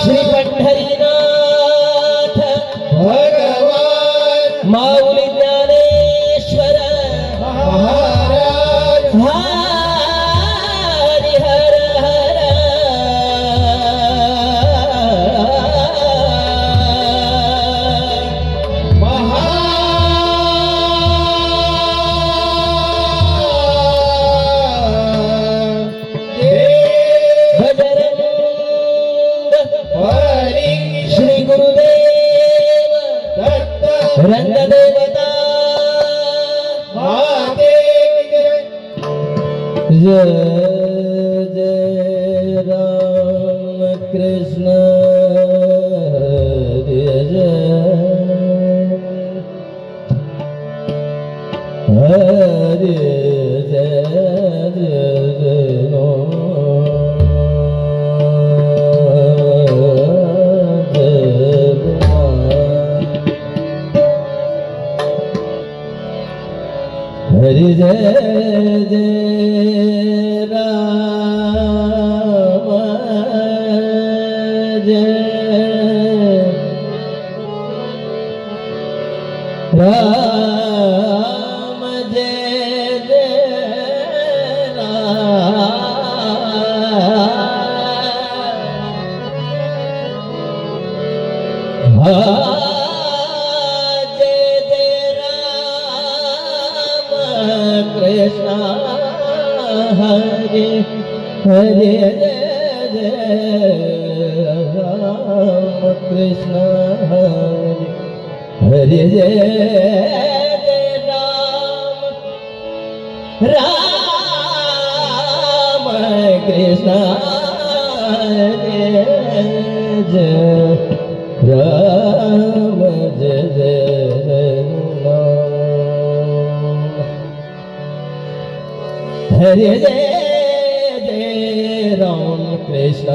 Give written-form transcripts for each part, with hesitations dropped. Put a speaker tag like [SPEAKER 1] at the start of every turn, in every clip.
[SPEAKER 1] श्री पंढरीनाथ भगवान माऊली ज्ञानेश्वर महाराज हरि हर हर श्री गुरुदेव रंग देवता जय जय राम कृष्ण जय हरे जय जय हरि जय जय राम जय राम जय जय राम कृष्ण हरे हरे जय राम कृष्ण हरे हरे जय राम राम कृष्ण हरे जय राम जय जय हरे जय जय राम कृष्ण हरे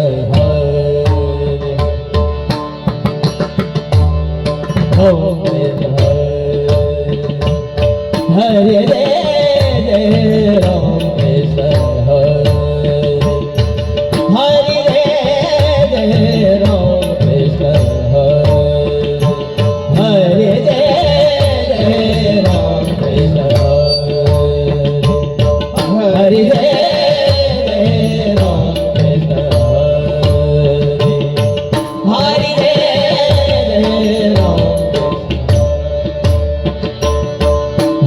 [SPEAKER 1] हरे जय जय राम कृष्ण हरे हरे जय जय राम कृष्ण हरे जय जय राम कृष्ण हरि जय जय राम कृष्ण हरि जय जय राम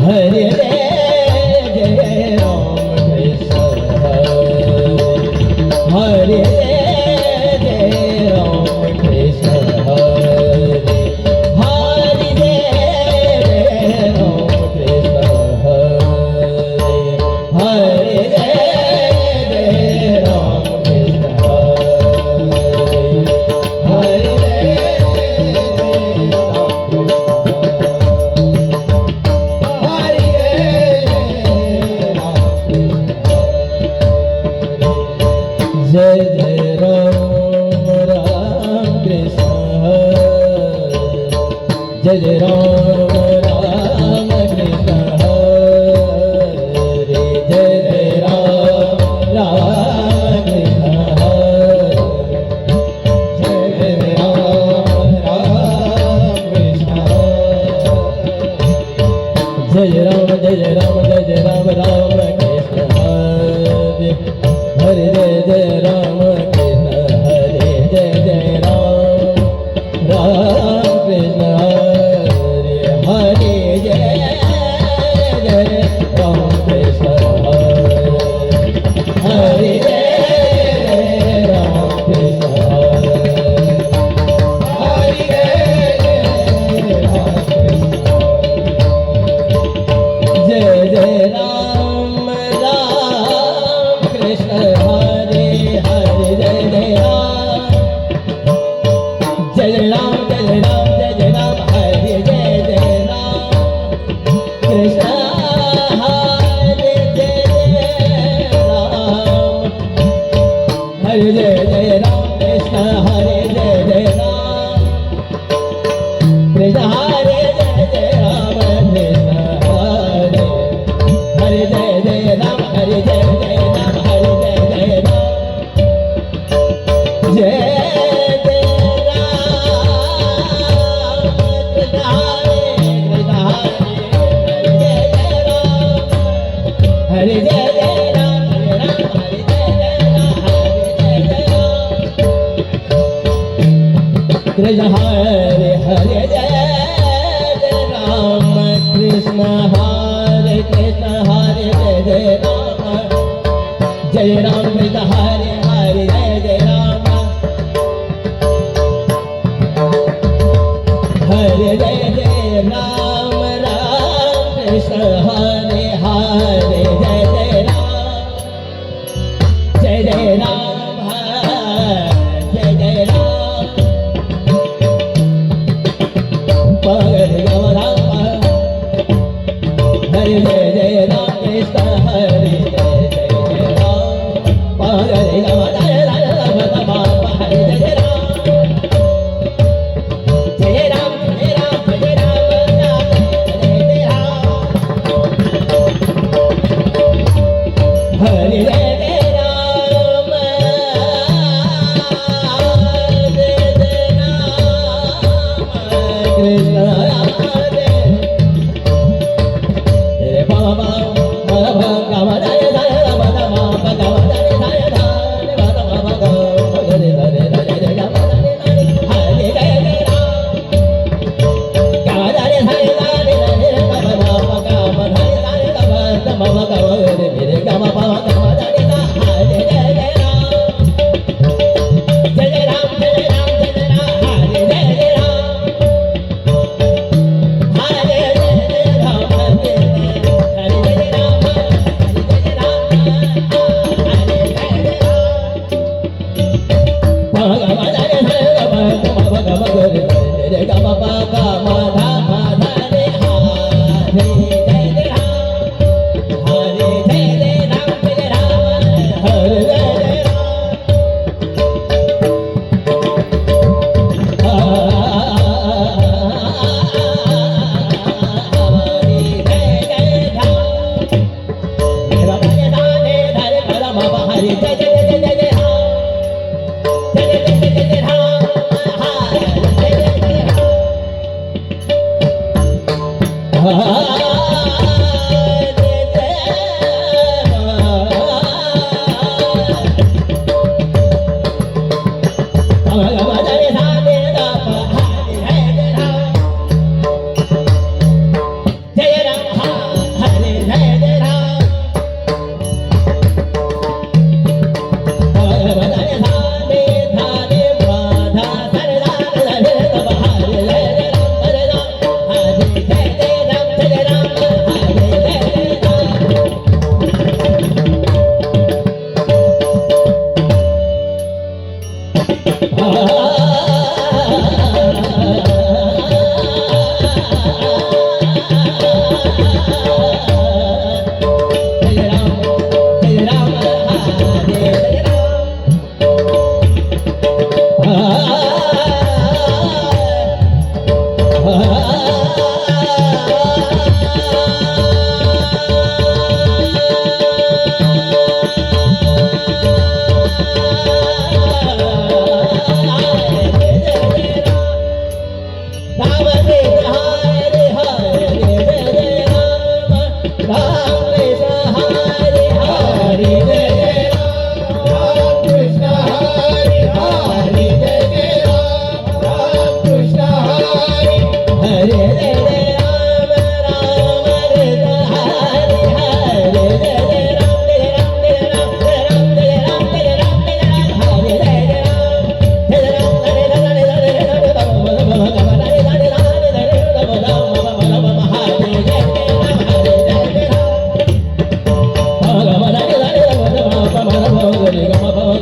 [SPEAKER 1] हरि जय जय राम कृष्ण हरि जय जय राम कृष्ण हरि जय जय राम कृष्ण हरे जय जय राम कृष्ण हरे जय जय जय राम राम कृष्ण जय जय राम राम कृष्ण जय राम जय राम जय राम राम कृष्ण हरे हरे जय जय राम कृष्ण हरे जय जय राम राम कृष्ण हरे हरे जय जय राम कृष्ण हरे जय जय राम कृष्ण हरे जय जय राम राम कृष्ण हरे हरे जय जय राम जय राम जय राम जय राम हरे जय जय राम कृष्ण हरे जय जय राम हरे जय जय राम कृष्ण हरे जय जय राम कृष्ण हरे जय जय राम कृष्ण हरे Hare Jai Jai Ram, Hare Jai Jai Ram, Hare Jai Jai Ram. Jai Jai Hare Jai Jai Ram, Hare Ram, Hare Jai Jai Ram, Hare Jai Jai Ram. Krishna Hare Hare Jai Jai Ram, Krishna Hare Krishna Hare Jai Jai Ram, Jai Ram Krishna Hare Hare Jai Jai Ram, Hare Jai Jai Ram, Ram Krishna Hare Hare Jai Jai Ram, Jai Jai Ram, Jai Jai Ram. Hare Jai Jai Ram Krishna Hare Jai Jai Ram. Hare Rama Hare Rama Hare Jai Ram. Jai Ram Jai Ram Jai Ram Ram Jai Ram. Hare Jai Jai Ram Jai Jai Ram Krishna Hare.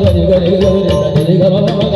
[SPEAKER 1] Gari gari gari gari gari gari gari